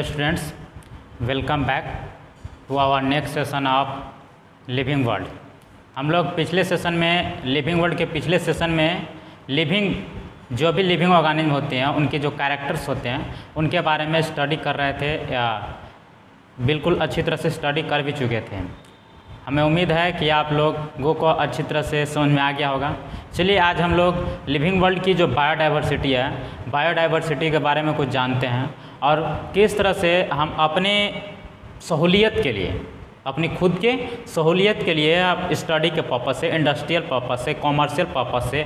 students, welcome back to our next session of living world. हम लोग पिछले session में लिविंग वर्ल्ड के पिछले सेशन में जो भी लिविंग ऑर्गेनिज्म होते हैं उनके जो कैरेक्टर्स होते हैं उनके बारे में स्टडी कर रहे थे या बिल्कुल अच्छी तरह से स्टडी कर भी चुके थे। हमें उम्मीद है कि आप लोगों को अच्छी तरह से समझ में आ गया होगा। चलिए आज हम लोग लिविंग वर्ल्ड की जो बायोडाइवर्सिटी है, बायोडाइवर्सिटी के बारे में कुछ जानते हैं और किस तरह से हम अपने सहूलियत के लिए, अपनी खुद के सहूलियत के लिए आप स्टडी के पर्पज़ से, इंडस्ट्रियल पर्पज़ से, कॉमर्शियल पर्पज़ से,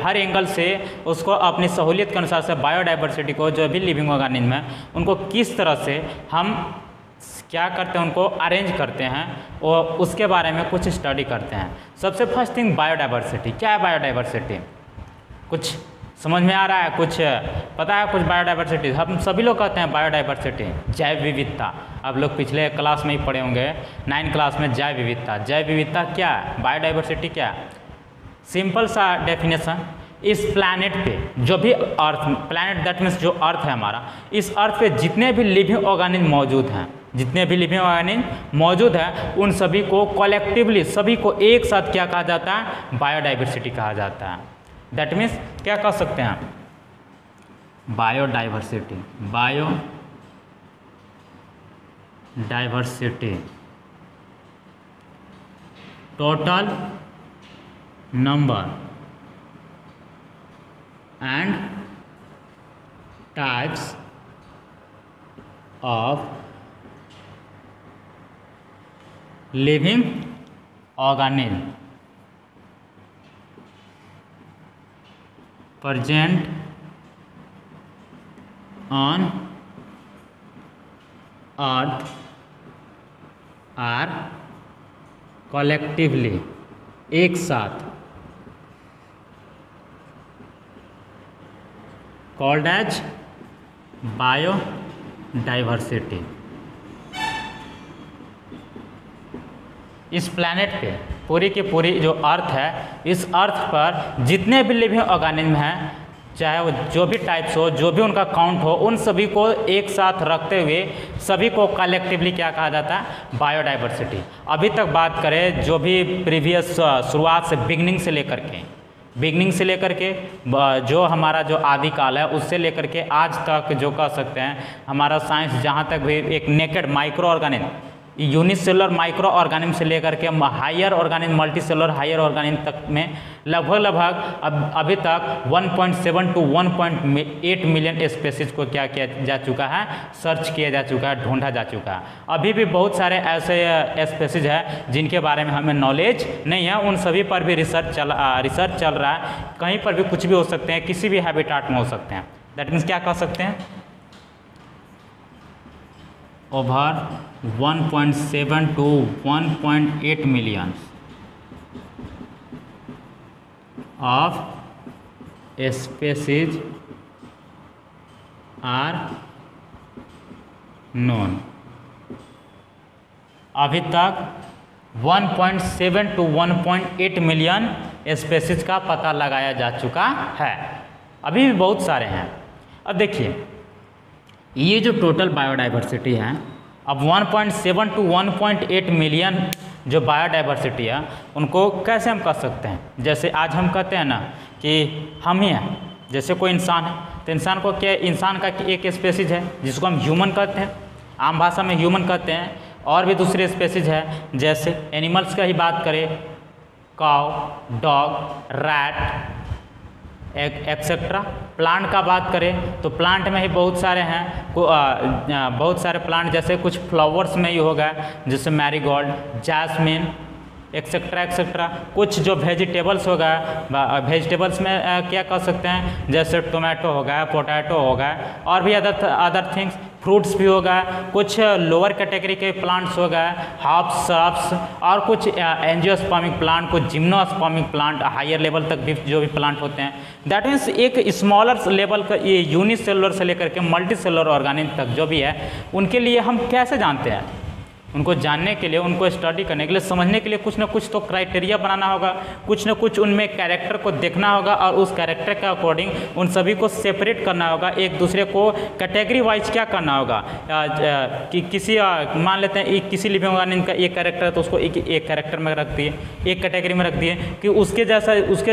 हर एंगल से उसको अपनी सहूलियत के अनुसार से बायोडाइवर्सिटी को जो भी लिविंग ऑर्गेनिज्म है उनको किस तरह से हम क्या करते हैं, उनको अरेंज करते हैं और उसके बारे में कुछ स्टडी करते हैं। सबसे फर्स्ट थिंग बायोडाइवर्सिटी। क्या है बायोडाइवर्सिटी? कुछ समझ में आ रहा है? कुछ पता है कुछ बायोडाइवर्सिटी? हम सभी लोग कहते हैं बायोडाइवर्सिटी जैव विविधता। आप लोग पिछले क्लास में ही पढ़े होंगे 9 क्लास में जैव विविधता। जैव विविधता क्या है? बायोडाइवर्सिटी क्या है? सिंपल सा डेफिनेशन, इस प्लैनेट पे जो भी अर्थ, प्लैनेट दैट मीन्स जो अर्थ है हमारा, इस अर्थ पे जितने भी लिविंग ऑर्गेनिज्म मौजूद हैं, जितने भी लिविंग ऑर्गेनिज्म मौजूद हैं उन सभी को कलेक्टिवली, सभी को एक साथ क्या कहा जाता है? बायोडाइवर्सिटी कहा जाता है। दैट मीन्स क्या कह सकते हैं? Biodiversity. Biodiversity total number and types of living organism present on earth are collectively, एक साथ, कॉल्ड एज बायोडाइवर्सिटी। इस प्लैनेट पे पूरी की पूरी जो अर्थ है, इस अर्थ पर जितने भी लिविंग ऑर्गेनिज्म हैं, चाहे वो जो भी टाइप्स हो, जो भी उनका काउंट हो, उन सभी को एक साथ रखते हुए सभी को कलेक्टिवली क्या कहा जाता है? बायोडाइवर्सिटी। अभी तक बात करें जो भी प्रीवियस शुरुआत से, बिगनिंग से लेकर के जो हमारा जो आदिकाल है उससे लेकर के आज तक जो कह सकते हैं हमारा साइंस जहाँ तक भी एक naked micro organism, unicellular micro organism से लेकर के higher organism, multicellular higher organism तक में लगभग अभी तक 1.7 to 1.8 मिलियन स्पेसीज को क्या किया जा चुका है? सर्च किया जा चुका है, ढूंढा जा चुका है। अभी भी बहुत सारे ऐसे स्पेसीज हैं जिनके बारे में हमें नॉलेज नहीं है, उन सभी पर भी रिसर्च चल रहा है। कहीं पर भी कुछ भी हो सकते हैं, किसी भी हैबिटाट में हो सकते हैं। दैट मीन्स क्या कह सकते हैं? Over 1.7 to 1.8 million of species are known। अभी तक 1.7 to 1.8 मिलियन स्पेसीज का पता लगाया जा चुका है। अभी भी बहुत सारे हैं। अब देखिए ये जो टोटल बायोडाइवर्सिटी है, अब 1.7 to 1.8 मिलियन जो बायोडाइवर्सिटी है उनको कैसे हम कर सकते हैं? जैसे आज हम कहते हैं ना कि हम ही हैं, जैसे कोई इंसान है तो इंसान को क्या, इंसान का एक स्पेसीज है जिसको हम ह्यूमन कहते हैं, आम भाषा में ह्यूमन कहते हैं। और भी दूसरे स्पेसीज है, जैसे एनिमल्स का ही बात करें, cow, dog, rat etcetera. Plant का बात करें तो प्लांट में ही बहुत सारे हैं, बहुत सारे प्लांट, जैसे कुछ फ्लावर्स में ही होगा जैसे मैरीगोल्ड, जैस्मिन एक्सेट्रा एक्सेट्रा। कुछ जो वेजिटेबल्स होगा, वेजिटेबल्स में क्या कह सकते हैं, जैसे टोमेटो होगा, पोटैटो होगा, और भी अदर थिंग्स, फ्रूट्स भी होगा। कुछ लोअर कैटेगरी के प्लांट्स होगा, हर्ब्स, श्रब्स, और कुछ एंजियोस्पर्मिक प्लांट, कुछ जिम्नोस्पर्मिक प्लांट, हायर लेवल तक भी जो भी प्लांट होते हैं। दैट मीन्स एक स्मॉलर लेवल का ये यूनिसेलुलर से लेकर के मल्टी सेलुलर ऑर्गेनिज्म तक जो भी है उनके लिए हम कैसे जानते हैं? उनको जानने के लिए, उनको स्टडी करने के लिए, समझने के लिए कुछ ना कुछ तो क्राइटेरिया बनाना होगा, कुछ ना कुछ उनमें कैरेक्टर को देखना होगा और उस कैरेक्टर के अकॉर्डिंग उन सभी को सेपरेट करना होगा, एक दूसरे को कैटेगरी वाइज क्या करना होगा कि किसी मान लेते हैं किसी लिविंग ऑर्गेनिज्म का एक कैरेक्टर है तो उसको एक कैरेक्टर में रख दिए, एक कैटेगरी में रख दिए कि उसके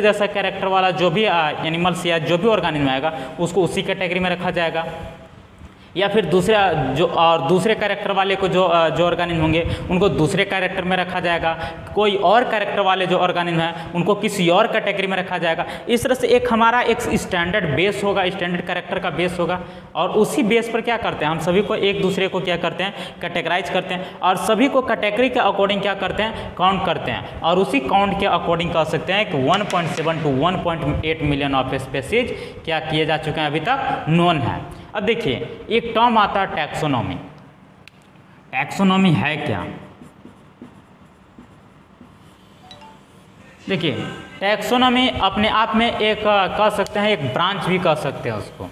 जैसा कैरेक्टर वाला जो भी एनिमल्स या जो भी ऑर्गेनिज्म आएगा उसको उसी कैटेगरी में रखा जाएगा। या फिर दूसरे कैरेक्टर वाले को जो ऑर्गेनिज्म होंगे उनको दूसरे कैरेक्टर में रखा जाएगा, कोई और कैरेक्टर वाले जो ऑर्गेनिज्म हैं उनको किसी और कैटेगरी में रखा जाएगा। इस तरह से एक हमारा एक स्टैंडर्ड बेस होगा, स्टैंडर्ड कैरेक्टर का बेस होगा और उसी बेस पर क्या करते हैं हम सभी को एक दूसरे को क्या करते हैं कैटेगराइज करते हैं और सभी को कैटेगरी के अकॉर्डिंग क्या करते हैं काउंट करते हैं और उसी काउंट के अकॉर्डिंग कह सकते हैं कि 1.7 to 1.8 मिलियन ऑफ स्पेसीज क्या किए जा चुके हैं, अभी तक नोन है। अब देखिए एक टर्म आता है टैक्सोनॉमी। टैक्सोनॉमी है क्या? देखिए टैक्सोनॉमी अपने आप में एक कह सकते हैं एक ब्रांच भी कह सकते हैं, उसको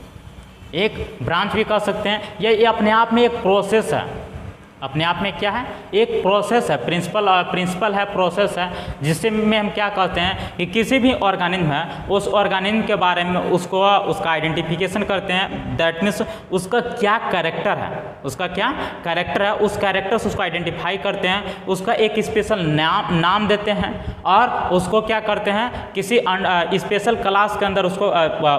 एक ब्रांच भी कह सकते हैं। ये अपने आप में एक प्रोसेस है, अपने आप में क्या है एक प्रोसेस है, प्रिंसिपल है, प्रोसेस है, जिससे में हम क्या कहते हैं कि किसी भी ऑर्गेनिज्म है उस ऑर्गेनिज्म के बारे में उसका आइडेंटिफिकेशन करते हैं। दैट मीन्स उसका क्या कैरेक्टर है, उसका क्या कैरेक्टर है, उस कैरेक्टर से उसको आइडेंटिफाई करते हैं, उसका एक स्पेशल नाम देते हैं और उसको क्या करते हैं किसी स्पेशल क्लास के अंदर उसको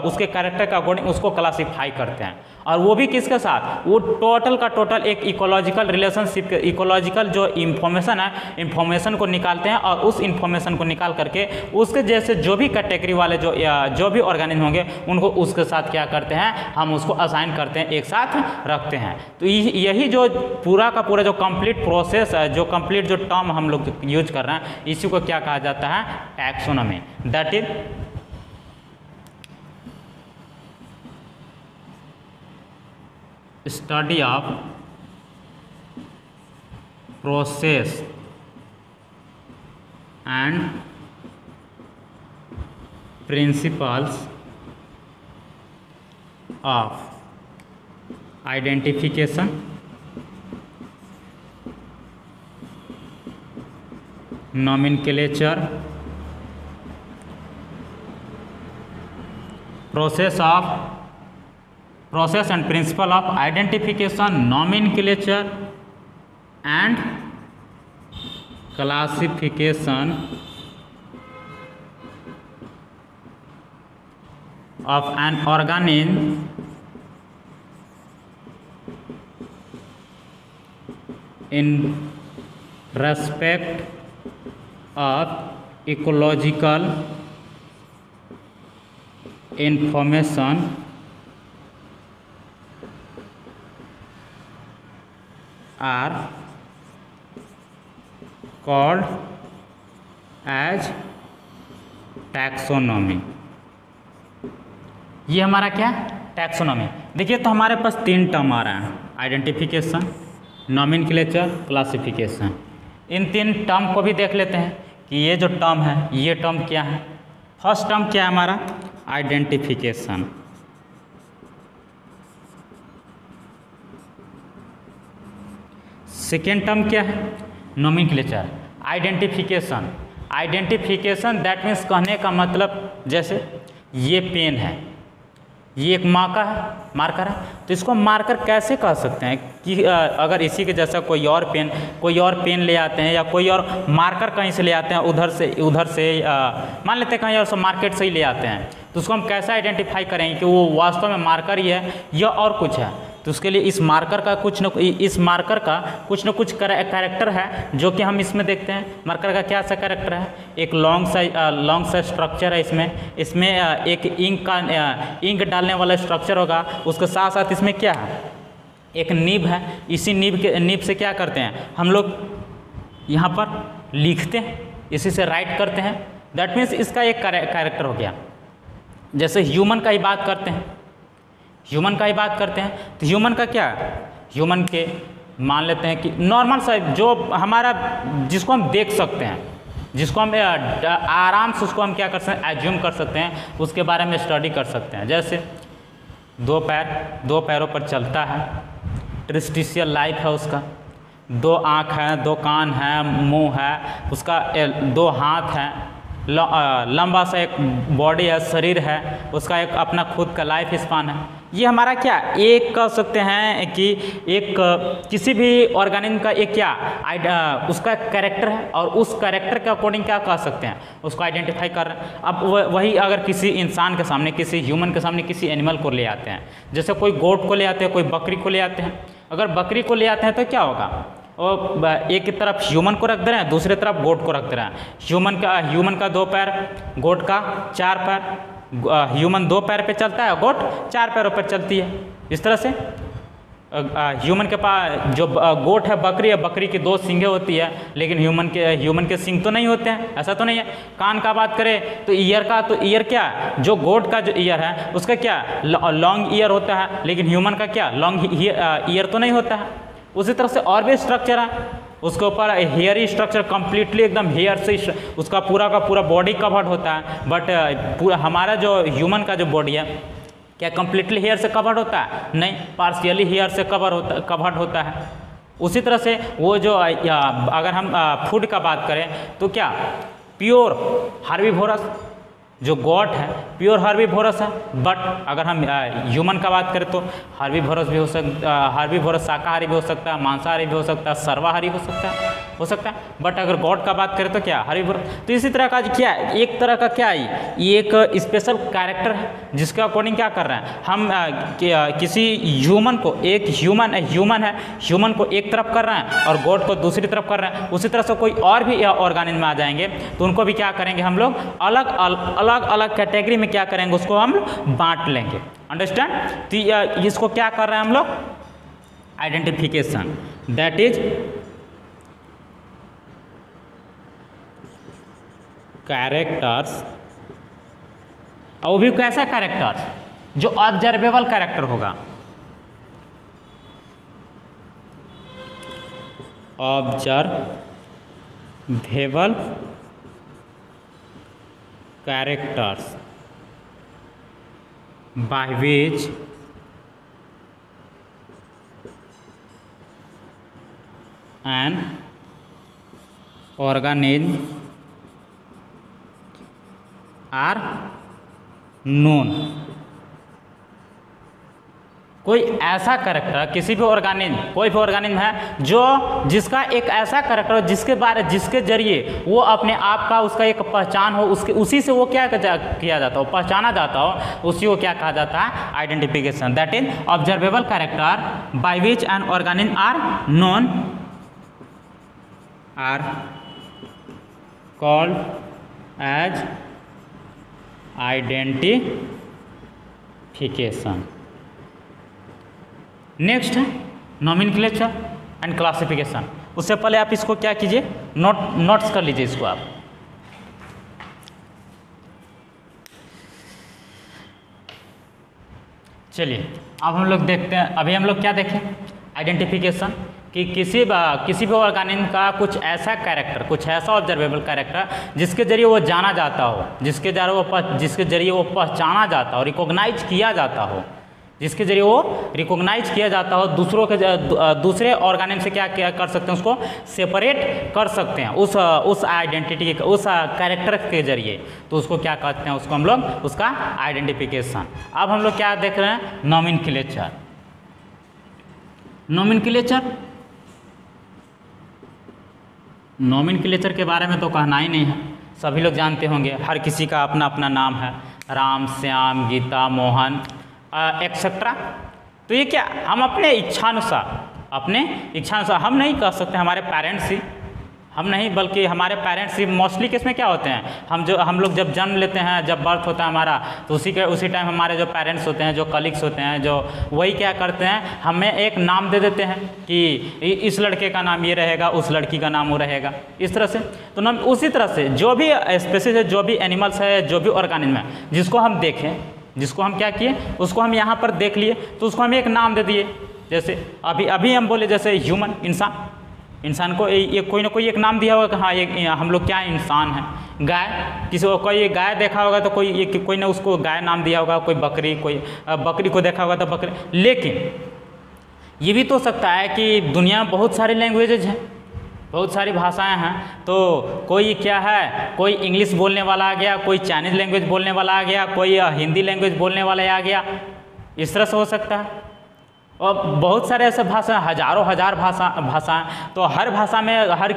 उसके कैरेक्टर के अकॉर्डिंग उसको क्लासीफाई करते हैं। और वो भी किसके साथ, वो टोटल का टोटल एक इकोलॉजिकल रिलेशनशिप, इकोलॉजिकल जो इंफॉर्मेशन है इंफॉर्मेशन को निकालते हैं और उस इंफॉर्मेशन को निकाल करके उसके जैसे जो भी कैटेगरी वाले जो भी ऑर्गेनिज्म होंगे उनको उसके साथ क्या करते हैं हम उसको असाइन करते हैं, एक साथ रखते हैं। तो यही जो पूरा का पूरा जो कंप्लीट प्रोसेस है, जो कंप्लीट जो टर्म हम लोग यूज कर रहे हैं इसी को क्या कहा जाता है taxonomy. That is study of process and principles of identification, nomenclature, process and principle of identification, nomenclature and classification of an organism in respect of ecological information are called as taxonomy. ये हमारा क्या taxonomy. देखिए तो हमारे पास 3 term आ रहे हैं, identification, nomenclature, classification. इन 3 term को भी देख लेते हैं कि ये जो टर्म है ये टर्म क्या है। फर्स्ट टर्म क्या है हमारा आइडेंटिफिकेशन, सेकेंड टर्म क्या है नोमेनक्लेचर। आइडेंटिफिकेशन दैट मीन्स कहने का मतलब जैसे ये पेन है, ये एक मार्कर है तो इसको मार्कर कैसे कह सकते हैं कि अगर इसी के जैसा कोई और पेन ले आते हैं या कोई और मार्कर कहीं से ले आते हैं उधर से मान लेते हैं कहीं और से मार्केट से ही ले आते हैं तो उसको हम कैसे आइडेंटिफाई करेंगे कि वो वास्तव में मार्कर ही है या और कुछ है। तो उसके लिए इस मार्कर का कुछ न कुछ कैरेक्टर है जो कि हम इसमें देखते हैं। मार्कर का क्या सा कैरेक्टर है, एक लॉन्ग सा स्ट्रक्चर है, इसमें एक इंक डालने वाला स्ट्रक्चर होगा, उसके साथ साथ इसमें क्या है एक नीब है। इसी नीब से क्या करते हैं हम लोग यहाँ पर लिखते हैं, इसी से राइट करते हैं। दैट मीन्स इसका एक कैरेक्टर हो गया। जैसे ह्यूमन का ही बात करते हैं तो ह्यूमन का क्या, ह्यूमन के मान लेते हैं कि नॉर्मल सा जो हमारा जिसको हम देख सकते हैं, जिसको हम आराम से उसको हम क्या कर सकते हैं एज्यूम कर सकते हैं, उसके बारे में स्टडी कर सकते हैं। जैसे 2 पैरों पर चलता है, ट्रिस्टिशियल लाइफ है उसका, 2 आँख है, 2 कान है, मुंह है, उसका 2 हाथ है, लंबा सा एक बॉडी है, शरीर है, उसका एक अपना खुद का लाइफ स्पान है। ये हमारा क्या एक कह सकते हैं कि एक किसी भी ऑर्गेनिज्म का एक क्या उसका कैरेक्टर है, और उस कैरेक्टर के अकॉर्डिंग क्या कह सकते हैं, उसको आइडेंटिफाई कर रहे हैं। अब वही अगर किसी इंसान के सामने, किसी ह्यूमन के सामने किसी एनिमल को ले आते हैं, जैसे कोई गोट को ले आते हैं, कोई बकरी को ले आते हैं। अगर बकरी को ले आते हैं तो क्या होगा, और एक की तरफ ह्यूमन को रख दे रहे हैं, दूसरी तरफ गोट को रख दे रहे हैं। ह्यूमन का 2 पैर, गोट का 4 पैर। ह्यूमन 2 पैर पे चलता है, गोट 4 पैरों पर चलती है। इस तरह से ह्यूमन के पास जो गोट है, बकरी है, बकरी की 2 सींगें होती है, लेकिन ह्यूमन के सींग तो नहीं होते हैं, ऐसा तो नहीं है। कान का बात करें तो ईयर का, तो ईयर क्या, जो गोट का जो ईयर है उसका क्या लॉन्ग ईयर होता है, लेकिन ह्यूमन का क्या लॉन्ग ईयर तो नहीं होता है। उसी तरह से और भी स्ट्रक्चर है, उसके ऊपर हेयरी स्ट्रक्चर, कम्प्लीटली एकदम हेयर से उसका पूरा का पूरा बॉडी कवर्ड होता है। बट पूरा हमारा जो ह्यूमन का जो बॉडी है क्या कम्प्लीटली हेयर से कवर्ड होता है, नहीं, पार्शियली हेयर से कवर्ड होता है। उसी तरह से वो जो अगर हम फूड का बात करें तो क्या प्योर हर्बीवोरस जो गोट है प्योर हर्बीवोरस है। बट अगर हम ह्यूमन का बात करें तो हर्बीवोरस भी हर्बीवोरस शाकाहारी भी हो सकता है, मांसाहारी भी हो सकता है, सर्वाहारी हो सकता है। बट अगर गॉड का बात करें तो क्या हर्बीवोरस। तो इसी तरह का क्या है, एक तरह का क्या है, ये एक स्पेशल कैरेक्टर है जिसके अकॉर्डिंग क्या कर रहे हैं हम किसी ह्यूमन को, एक ह्यूमन है, ह्यूमन को एक तरफ कर रहे हैं और गॉड को दूसरी तरफ कर रहे हैं। उसी तरह से कोई और भी ऑर्गेनिज्म आ जाएंगे तो उनको भी क्या करेंगे हम लोग अलग अलग कैटेगरी में क्या करेंगे, उसको हम बांट लेंगे। अंडरस्टैंड। तो इसको क्या कर रहे हैं हम लोग, आइडेंटिफिकेशन, दैट इज कैरेक्टर्स। और वो भी कैसा कैरेक्टर्स, जो ऑब्जर्वेबल कैरेक्टर होगा, observable characters by which an organism are known। कोई ऐसा कैरेक्टर, किसी भी ऑर्गेनिज्म, कोई भी ऑर्गेनिज्म है जो जिसका एक ऐसा कैरेक्टर जिसके जरिए वो अपने आप का उसका एक पहचान हो, उसी से वो क्या किया जाता हो, पहचाना जाता हो, उसी को क्या कहा जाता है, identification. That is observable character by which an organism are known are called as identification. Next है नॉमेनक्लेचर एंड क्लासिफिकेशन। उससे पहले आप इसको क्या कीजिए, नोट्स कर लीजिए इसको आप। चलिए अब हम लोग देखते हैं, अभी हम लोग क्या देखें, आइडेंटिफिकेशन, कि किसी भी ऑर्गेनिज्म का कुछ ऐसा कैरेक्टर, कुछ ऐसा ऑब्जर्वेबल कैरेक्टर जिसके जरिए वो जाना जाता हो, जिसके जरिए वो पहचाना जाता हो, रिकॉग्नाइज किया जाता हो, जिसके जरिए वो रिकॉग्नाइज किया जाता हो, दूसरे ऑर्गेनिज्म से क्या कर सकते हैं, उसको सेपरेट कर सकते हैं उस आइडेंटिटी, उस कैरेक्टर के जरिए। तो उसको क्या कहते हैं, उसको हम लोग उसका आइडेंटिफिकेशन। अब हम लोग क्या देख रहे हैं, नॉमेनक्लेचर। नॉमेनक्लेचर के बारे में तो कहना ही नहीं है, सभी लोग जानते होंगे, हर किसी का अपना अपना नाम है, राम, श्याम, गीता, मोहन एक्सेट्रा। तो ये क्या हम अपने इच्छानुसार हम नहीं कह सकते, हमारे पेरेंट्स ही, हम नहीं बल्कि हमारे पेरेंट्स ही मोस्टली किस में क्या होते हैं, हम लोग जब जन्म लेते हैं, जब बर्थ होता है हमारा, तो उसी टाइम हमारे जो पेरेंट्स होते हैं, जो कलीग्स होते हैं, जो वही क्या करते हैं, हमें एक नाम दे देते हैं कि इस लड़के का नाम ये रहेगा, उस लड़की का नाम वो रहेगा, इस तरह से। तो नाम उसी तरह से जो भी स्पेसीज है, जो भी एनिमल्स है, जो भी ऑर्गेनिज्म है, जिसको हम देखें, जिसको हम क्या किए, उसको हम यहाँ पर देख लिए तो उसको हम एक नाम दे दिए। जैसे अभी हम बोले, जैसे ह्यूमन, इंसान को ये कोई ना कोई एक नाम दिया होगा कि हाँ ये हम लोग क्या इंसान हैं। गाय, किसी को कोई गाय देखा होगा तो कोई ने उसको गाय नाम दिया होगा, कोई बकरी को देखा होगा तो बकरी। लेकिन ये भी तो हो सकता है कि दुनिया में बहुत सारी लैंग्वेजेज हैं, बहुत सारी भाषाएं हैं, तो कोई क्या है, कोई इंग्लिश बोलने वाला आ गया, कोई चाइनीज़ लैंग्वेज बोलने वाला आ गया, कोई हिंदी लैंग्वेज बोलने वाला आ गया, इस तरह से हो सकता है। और बहुत सारे ऐसे भाषा, हजारों हजार भाषाएं, तो हर भाषा में हर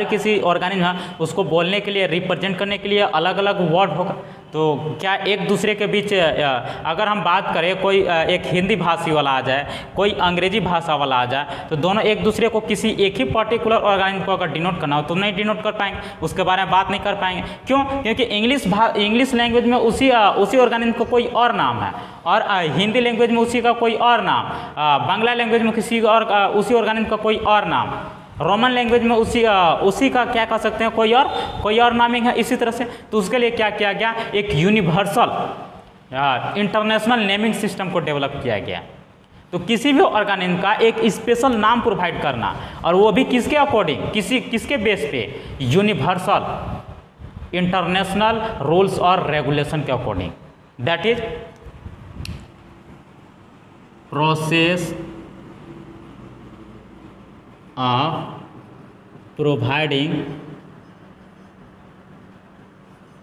किसी ऑर्गेनिज्म उसको बोलने के लिए, रिप्रेजेंट करने के लिए अलग अलग वर्ड होगा। तो क्या एक दूसरे के बीच अगर हम बात करें, कोई एक हिंदी भाषी वाला आ जाए, कोई अंग्रेजी भाषा वाला आ जाए, तो दोनों एक दूसरे को किसी एक ही पर्टिकुलर ऑर्गेनिज्म को अगर डिनोट करना हो तो नहीं डिनोट कर पाएंगे, उसके बारे में बात नहीं कर पाएंगे। क्यों? क्योंकि इंग्लिश लैंग्वेज में उसी ऑर्गेनिज्म को कोई और नाम है, और हिंदी लैंग्वेज में उसी का कोई और नाम, बांग्ला लैंग्वेज में किसी और उसी ऑर्गेनिज्म का कोई और नाम, रोमन लैंग्वेज में उसी का क्या कह सकते हैं, कोई और नामिंग है। इसी तरह से तो उसके लिए क्या किया गया, एक यूनिवर्सल इंटरनेशनल नेमिंग सिस्टम को डेवलप किया गया। तो किसी भी ऑर्गेनिज्म का एक स्पेशल नाम प्रोवाइड करना, और वो भी किसके अकॉर्डिंग, किसके बेस पे, यूनिवर्सल इंटरनेशनल रूल्स और रेगुलेशन के according. That is process of providing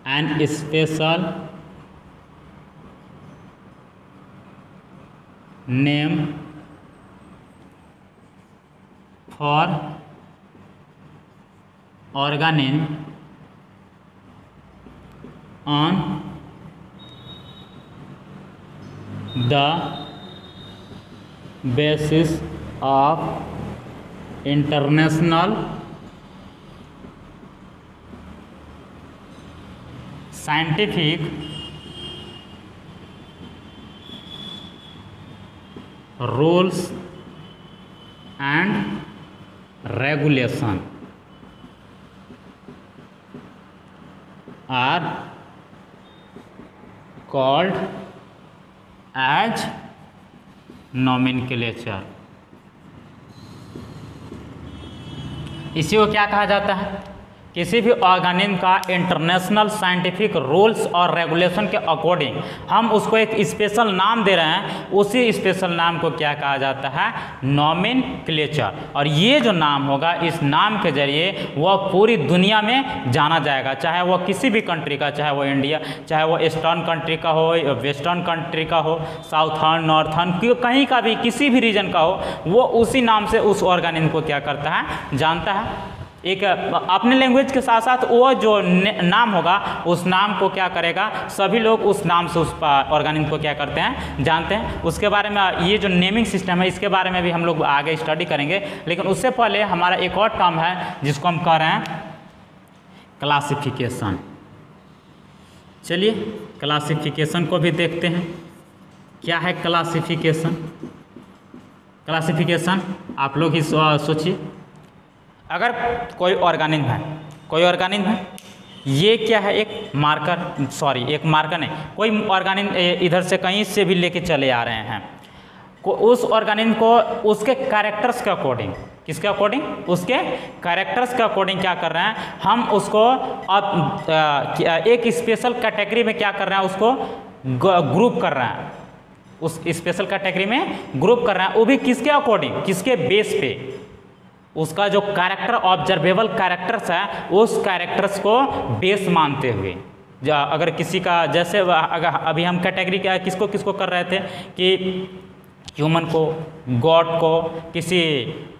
an special name for organism on the basis of international scientific rules and regulation are called as nomenclature. इसी को क्या कहा जाता है, किसी भी ऑर्गेनिज्म का इंटरनेशनल साइंटिफिक रूल्स और रेगुलेशन के अकॉर्डिंग हम उसको एक स्पेशल नाम दे रहे हैं, उसी स्पेशल नाम को क्या कहा जाता है, नॉमेनक्लेचर। और ये जो नाम होगा, इस नाम के जरिए वह पूरी दुनिया में जाना जाएगा, चाहे वह किसी भी कंट्री का, चाहे वो इंडिया, चाहे वो ईस्टर्न कंट्री का हो, वेस्टर्न कंट्री का हो, साउथर्न, नॉर्थर्न, कहीं का भी, किसी भी रीजन का हो, वो उसी नाम से उस ऑर्गेनिज्म को क्या करता है, जानता है। एक अपने लैंग्वेज के साथ साथ वो जो नाम होगा, उस नाम को क्या करेगा, सभी लोग उस नाम से उस ऑर्गेनिज्म को क्या करते हैं, जानते हैं। उसके बारे में ये जो नेमिंग सिस्टम है, इसके बारे में भी हम लोग आगे स्टडी करेंगे। लेकिन उससे पहले हमारा एक और टर्म है जिसको हम कह रहे हैं क्लासिफिकेशन। चलिए क्लासिफिकेशन को भी देखते हैं। क्या है क्लासिफिकेशन? क्लासिफिकेशन आप लोग ही सोचिए, अगर कोई ऑर्गेनिज्म है, ये क्या है, एक मार्कर नहीं, कोई ऑर्गेनिज्म इधर से कहीं से भी लेके चले आ रहे हैं, उस ऑर्गेनिज्म को उसके कैरेक्टर्स के अकॉर्डिंग, किसके अकॉर्डिंग, उसके कैरेक्टर्स के अकॉर्डिंग क्या कर रहे हैं, हम उसको अब एक स्पेशल कैटेगरी में क्या कर रहे हैं, उसको ग्रुप कर रहे हैं, उस स्पेशल कैटेगरी में ग्रुप कर रहे हैं। वो भी किसके अकॉर्डिंग, किसके बेस पे, उसका जो कैरेक्टर, ऑब्जर्वेबल कैरेक्टर्स है, उस कैरेक्टर्स को बेस मानते हुए। अगर किसी का, जैसे अगर अभी हम कैटेगरी क्या किसको किसको कर रहे थे कि ह्यूमन को, गॉड को, किसी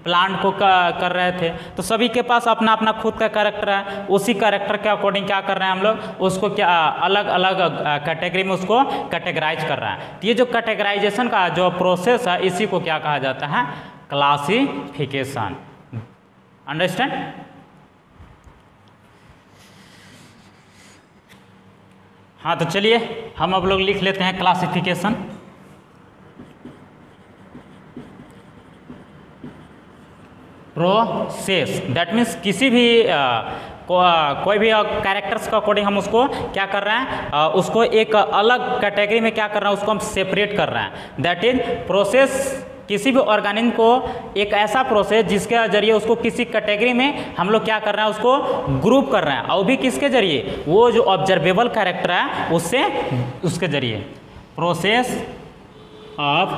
प्लांट को कर रहे थे, तो सभी के पास अपना अपना खुद का कैरेक्टर है। उसी कैरेक्टर के अकॉर्डिंग क्या कर रहे हैं हम लोग, उसको क्या अलग अलग कैटेगरी में उसको कैटेगराइज कर रहे हैं। तो ये जो कैटेगराइजेशन का जो प्रोसेस है, इसी को क्या कहा जाता है, क्लासिफिकेशन। अंडरस्टैंड? हाँ, तो चलिए हम अब लोग लिख लेते हैं क्लासिफिकेशन। प्रोसेस, दैट मीन्स किसी भी कोई भी कैरेक्टर्स का अकॉर्डिंग हम उसको क्या कर रहे हैं, उसको एक अलग कैटेगरी में क्या कर रहे हैं, उसको हम सेपरेट कर रहे हैं। That is process. किसी भी ऑर्गेनिज्म को एक ऐसा प्रोसेस जिसके जरिए उसको किसी कैटेगरी में हम लोग क्या कर रहे हैं, उसको ग्रुप कर रहे हैं, और भी किसके जरिए, वो जो ऑब्जर्वेबल कैरेक्टर है उससे, उसके जरिए। Process of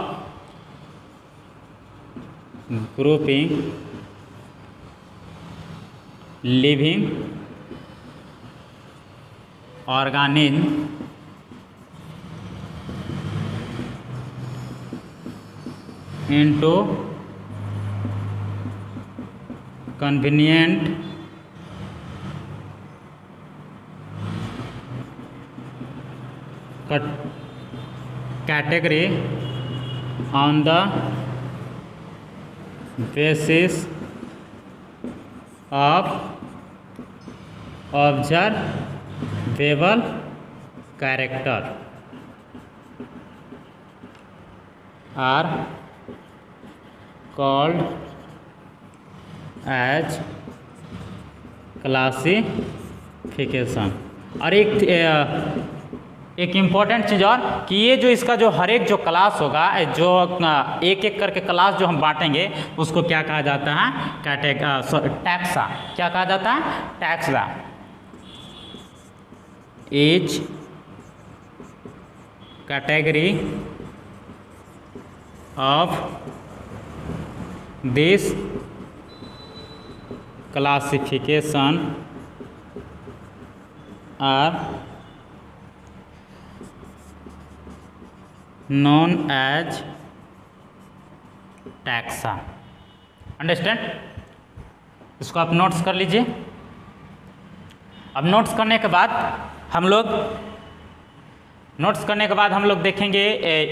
grouping living organism into convenient category on the basis of observable character are called as classification. और एक इम्पॉर्टेंट चीज़ और कि ये जो इसका जो हर एक जो क्लास होगा, जो एक एक करके क्लास जो हम बांटेंगे उसको क्या कहा जाता है? टैक्सा। क्या कहा जाता है? Taxa. Each category of this classification are known as taxa। Understand? इसको आप नोट्स कर लीजिए। अब नोट्स करने के बाद हम लोग देखेंगे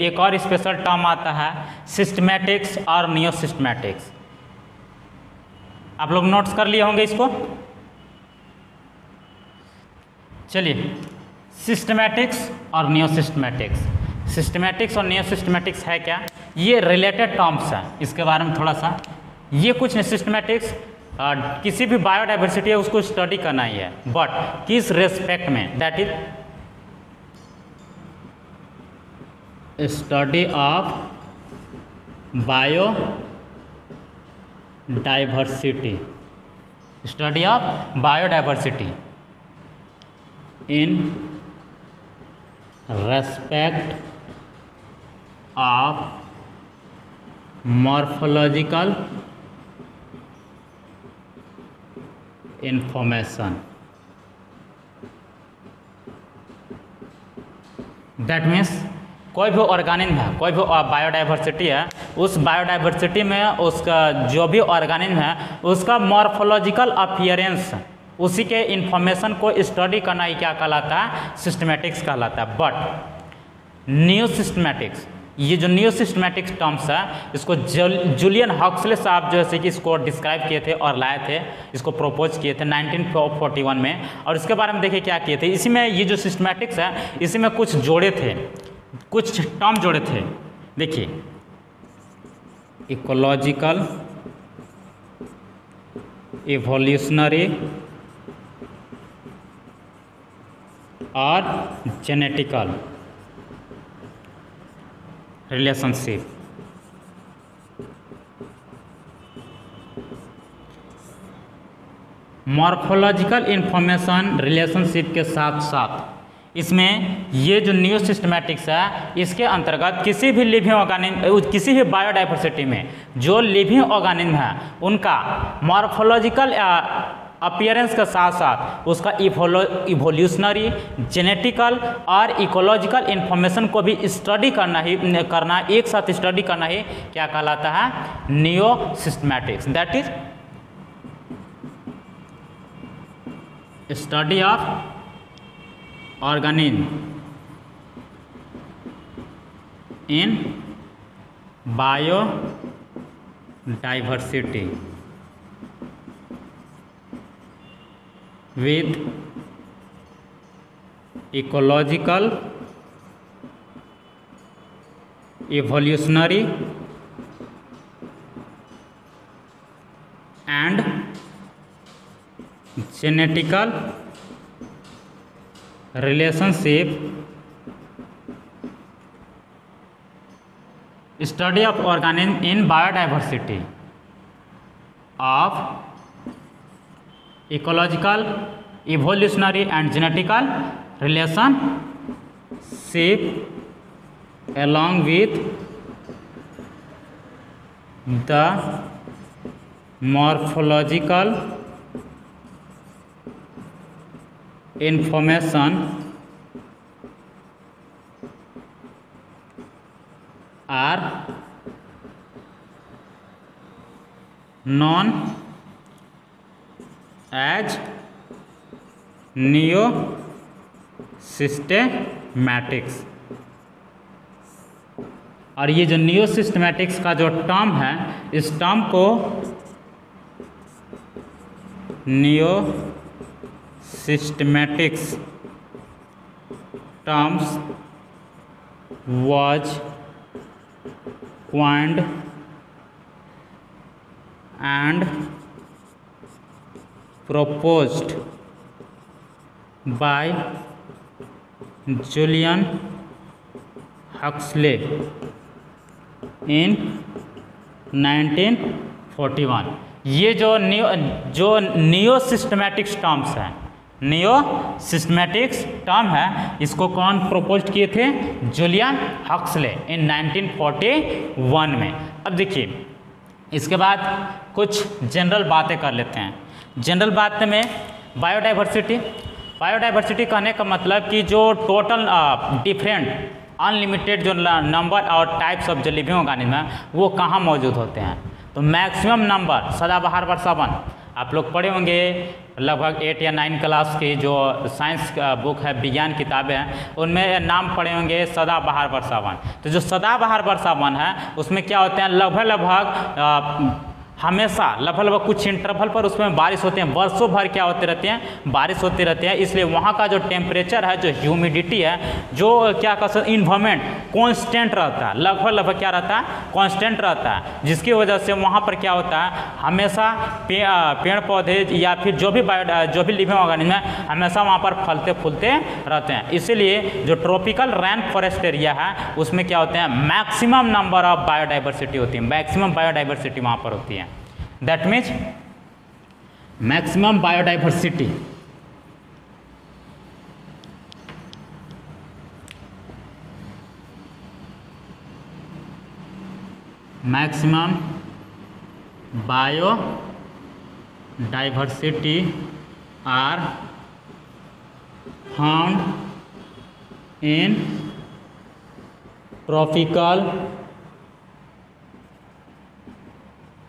एक और स्पेशल टर्म आता है सिस्टमैटिक्स और नियो सिस्टमैटिक्स। आप लोग नोट्स कर लिए होंगे इसको। चलिए, सिस्टमैटिक्स और नियो सिस्टमैटिक्स। सिस्टमैटिक्स और नियो सिस्टमैटिक्स है क्या? ये रिलेटेड टर्म्स हैं, इसके बारे में थोड़ा सा। ये कुछ नहीं, सिस्टमैटिक्स किसी भी बायोडाइवर्सिटी है उसको स्टडी करना ही है, बट किस रेस्पेक्ट में? That is study of biodiversity. Study of biodiversity in respect of morphological information. That means कोई भी ऑर्गेनिज्म है, कोई भी बायोडाइवर्सिटी है, उस बायोडाइवर्सिटी में उसका जो भी ऑर्गेनिज्म है उसका मॉर्फोलॉजिकल अपीयरेंस, उसी के इंफॉर्मेशन को स्टडी करना ही क्या कहलाता है? सिस्टमैटिक्स कहलाता है। बट नियो सिस्टमैटिक्स, ये जो नियो सिस्टमैटिक्स टर्म्स है इसको जूलियन हक्सले साहब जैसे कि इसको डिस्क्राइब किए थे और लाए थे, इसको प्रपोज किए थे 1941 में। और इसके बारे में देखिए क्या किए थे। इसी में ये जो सिस्टमैटिक्स है इसी में कुछ जोड़े थे, कुछ टर्म जोड़े थे। देखिए, इकोलॉजिकल, इवोल्यूशनरी और genetical relationship. Morphological information relationship के साथ साथ इसमें ये जो न्यू सिस्टमैटिक्स है इसके अंतर्गत किसी भी लिविंग ऑर्गेनिज्म, किसी भी बायोडाइवर्सिटी में जो लिविंग ऑर्गेनिज्म है उनका मॉर्फोलॉजिकल अपीयरेंस के साथ साथ उसका इवोल्यूशनरी, जेनेटिकल और इकोलॉजिकल इंफॉर्मेशन को भी स्टडी करना एक साथ स्टडी करना ही क्या कहलाता है? Neo systematics. That is study of organism in biodiversity with ecological, evolutionary and genetical relationship। study of organism in biodiversity of ecological, evolutionary and genetical relationship along with the morphological information are known as नियोसिस्टेमैटिक्स। और ये जो नियोसिस्टेमैटिक्स का जो term है, इस term को नियोसिस्टेमैटिक्स terms was coined and proposed by Julian Huxley in 1941। ये जो नियो सिस्टमैटिक्स टर्म्स है, नियो सिस्टमैटिक्स टर्म है, इसको कौन प्रपोज किए थे? जूलियन हक्सले इन 1941 में। अब देखिए, इसके बाद कुछ जनरल बातें कर लेते हैं। जनरल बात में बायोडाइवर्सिटी कहने का मतलब कि जो टोटल डिफरेंट अनलिमिटेड जो नंबर और टाइप्स ऑफ जो लिविंग ऑर्गेनिज्म है वो कहाँ मौजूद होते हैं। तो मैक्सिमम नंबर सदाबहार वर्षावन आप लोग पढ़े होंगे, लगभग 8 या 9 क्लास की जो साइंस बुक है, विज्ञान किताबें हैं, उनमें नाम पढ़े होंगे सदाबहार वर्षावन। तो जो सदाबहार वर्षावन है उसमें क्या होते हैं, लगभग हमेशा लगभग कुछ इंटरवल पर उसमें बारिश होते हैं, वर्षों भर क्या होते रहते हैं, बारिश होती रहती है। इसलिए वहाँ का जो टेम्परेचर है, जो ह्यूमिडिटी है, जो क्या कह सकते इन्वायरमेंट कांस्टेंट रहता है, लगभग क्या रहता है, कांस्टेंट रहता है, जिसकी वजह से वहाँ पर क्या होता है, हमेशा पेड़ पौधे या फिर जो भी लिविंग ऑर्गेनिज्म है हमेशा वहाँ पर फलते फूलते रहते हैं। इसीलिए जो ट्रॉपिकल रेन फॉरेस्ट एरिया है उसमें क्या होते हैं, मैक्सिमम नंबर ऑफ बायोडाइवर्सिटी होती है, मैक्सिमम बायोडाइवर्सिटी वहाँ पर होती है। That means maximum biodiversity are found in tropical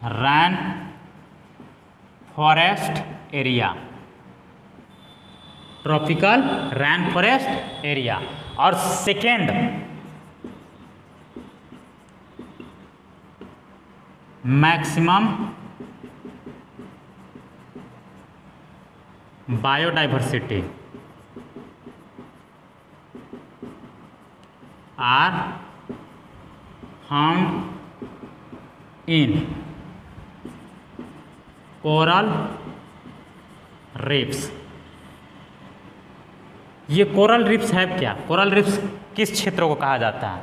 rain forest area, tropical rain forest area. और second maximum biodiversity are found in coral reefs. ये कोरल रीफ्स है क्या? कोरल रीफ्स किस क्षेत्र को कहा जाता है?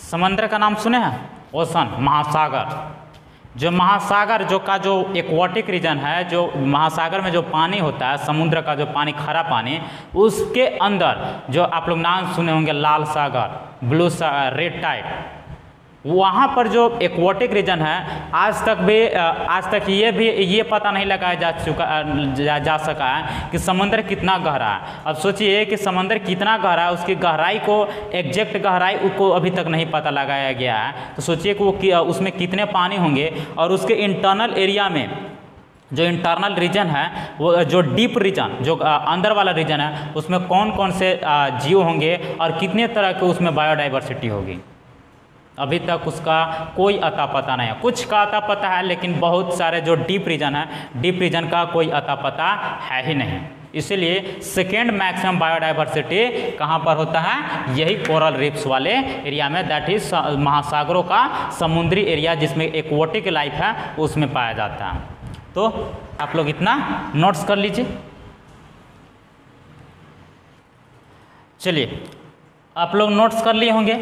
समुद्र का नाम सुने हैं? ओशन, महासागर। जो महासागर जो एक्वाटिक रीजन है, जो महासागर में जो पानी होता है, समुद्र का जो पानी, खरा पानी, उसके अंदर जो आप लोग नाम सुने होंगे, लाल सागर, ब्लू सागर, रेड टाइड, वहाँ पर जो एक्वाटिक रीजन है आज तक ये पता नहीं लगाया जा सका है कि समुद्र कितना गहरा है। अब सोचिए कि समुद्र कितना गहरा है, उसकी गहराई को, एग्जैक्ट गहराई को अभी तक नहीं पता लगाया गया है। तो सोचिए कि वो उसमें कितने पानी होंगे, और उसके इंटरनल एरिया में जो इंटरनल रीजन है, वो जो डीप रीजन, जो अंदर वाला रीजन है, उसमें कौन कौन से जीव होंगे और कितने तरह के उसमें बायोडाइवर्सिटी होगी, अभी तक उसका कोई अता पता नहीं है। कुछ का अता पता है, लेकिन बहुत सारे जो डीप रीजन है, डीप रीजन का कोई अता पता है ही नहीं। इसलिए सेकेंड मैक्सिमम बायोडाइवर्सिटी कहाँ पर होता है? यही कोरल रीफ्स वाले एरिया में, दैट इज महासागरों का समुद्री एरिया जिसमें एक्वाटिक लाइफ है, उसमें पाया जाता है। तो आप लोग इतना नोट्स कर लीजिए। चलिए, आप लोग नोट्स कर लिए होंगे।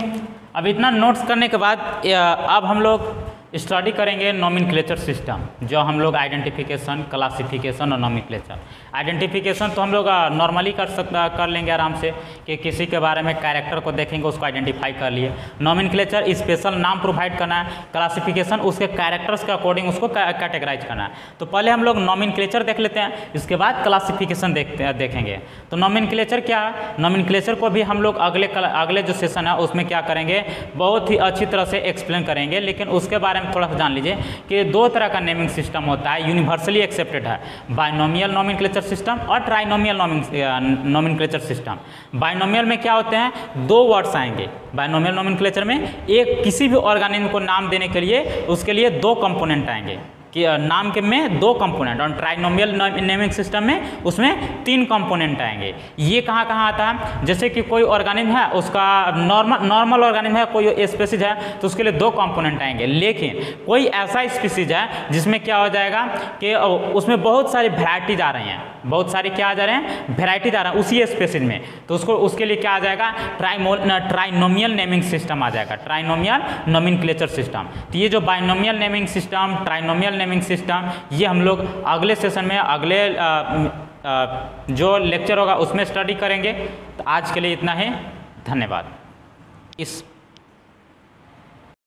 अब इतना नोट्स करने के बाद अब हम लोग स्टडी करेंगे नोमेनक्लेचर सिस्टम, जो हम लोग आइडेंटिफिकेशन, क्लासिफिकेशन और नोमेनक्लेचर। आइडेंटिफिकेशन तो हम लोग नॉर्मली कर लेंगे आराम से कि किसी के बारे में कैरेक्टर को देखेंगे उसको आइडेंटिफाई कर लिए। नोमेनक्लेचर स्पेशल नाम प्रोवाइड करना है। क्लासिफिकेशन उसके कैरेक्टर्स के अकॉर्डिंग उसको कैटेगराइज करना है। तो पहले हम लोग नोमेनक्लेचर देख लेते हैं, इसके बाद क्लासिफिकेशन देखेंगे। तो नोमेनक्लेचर क्या है? नोमेनक्लेचर को भी हम लोग अगले जो सेशन है उसमें क्या करेंगे, बहुत ही अच्छी तरह से एक्सप्लेन करेंगे। लेकिन उसके बारे में थोड़ा सा जान लीजिए कि दो तरह का नेमिंग सिस्टम होता है, यूनिवर्सली एक्सेप्टेड है, बाइनोमियल नोमेनक्लेचर सिस्टम और ट्राइनोमियल नोमेनक्लेचर सिस्टम। बाइनोमियल में क्या होते हैं, दो वर्ड्स आएंगे। बाइनोमियल नोमेनक्लेचर में एक किसी भी ऑर्गेनिज्म को नाम देने के लिए उसके लिए दो कंपोनेंट आएंगे कि नाम के में दो कंपोनेंट, और ट्राइनोमियल नेमिंग सिस्टम में उसमें तीन कंपोनेंट आएंगे। ये कहाँ कहाँ आता है, जैसे कि कोई ऑर्गेनिज्म है, उसका नॉर्मल ऑर्गेनिज्म है, कोई स्पीसीज है, तो उसके लिए दो कंपोनेंट आएंगे। लेकिन कोई ऐसा स्पीसीज है जिसमें क्या हो जाएगा कि उसमें बहुत सारी वैरायटीज आ रही हैं, बहुत सारी क्या आ जा रहे हैं, वैरायटीज आ रहा है उसी स्पीसीज में, तो उसके लिए क्या आ जाएगा, ट्राइनोमियल नेमिंग सिस्टम आ जाएगा, ट्राइनोमियल नोमेनक्लेचर सिस्टम। तो ये जो binomial naming system, trinomial naming system, ये हम लोग अगले सेशन में, अगले जो लेक्चर होगा उसमें स्टडी करेंगे। तो आज के लिए इतना ही, धन्यवाद। इस